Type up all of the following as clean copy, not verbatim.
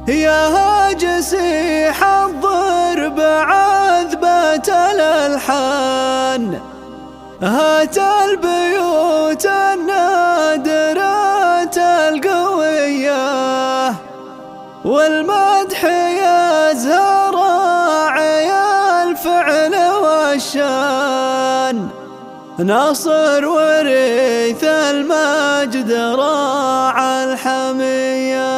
يا هاجسي حضر بعذبة الألحان، هات البيوت النادرة القوية، والمدح يزهر راعي الفعل والشان، ناصر وريث المجد راعى الحمية.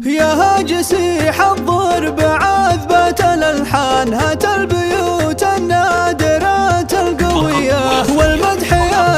يا هاجسي حضر بعذبة الألحان، هات البيوت النادرة القوية، والمدح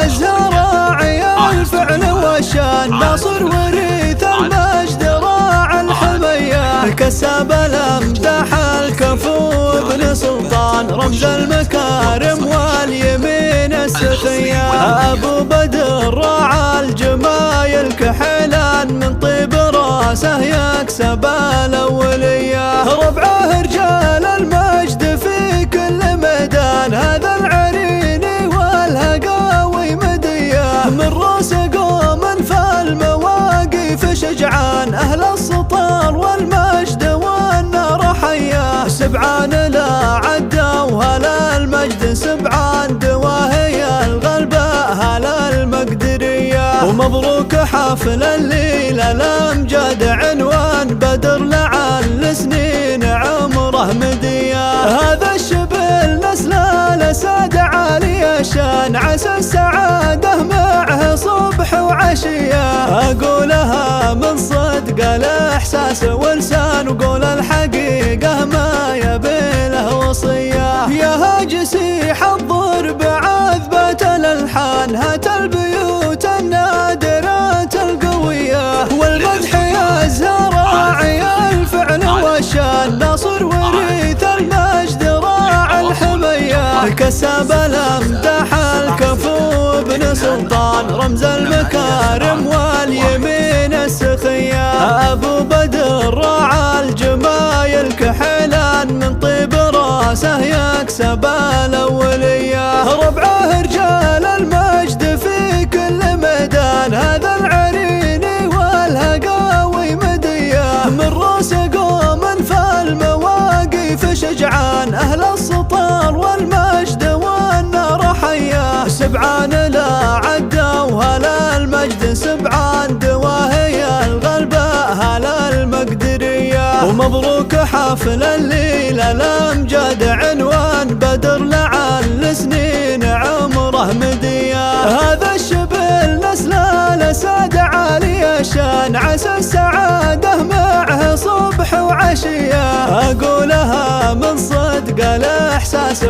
يزهر راعي الفعل والشان، ناصر وريث المجد راعى الحمية. كسب الأمدح الكفو بن سلطان، رمز المكارم واليمين السخية، أبو بدر راعى الجمايل كحيلان، من طيب راسه يكسب الأولية، ربعه رجال المجد في كل ميدان، هذا العريني والهقاوي مدية، من راس قوم فالمواقف شجعان، أهل السطر والمجد والنار حياه، سبعان لا عدوا هلا المجد سبعان، دواهي الغلبة هلا المقدرية، ومبروك حفل الليلة الأمجاد عنوان بدر لعل سنين عمره مدية، هذا الشبل نسل الأسد عالي الشان، عسى السعادة معه صبح وعشية، أقولها من صدق الإحساس ولسان، وقول الحقيقة ما يبي له وصية. يا هاجسي حضر بعذبة الألحان، هات البيوت النادرة القوية، والمدح يزهر راعي الفعل والشان، ناصر وريث المجد راعى الحمية. كسب الأمدح الكفو بن سلطان، رمز المكارم واليمين السخية، أبو بدر راعى الجمايل كحيلان، من طيب راسه يكسب الأولية، ربعه رجال المجد في كل ميدان، هذا العريني والهقاوي مدية، من راس قوم فالمواقف شجعان، أهل السطر والمجد والنار حياه، سبعان لا عدوا هلا المجد سبعان، دواهي الغلبة هلا المقدرية، ومبروك حفل الليلة الأمجاد عنوان بدر لعل سنين عمره مدية، هذا الشبل نسل الأسد عالي الشان، عسى السعادة معه صبح وعشية، أقولها من صدق الإحساس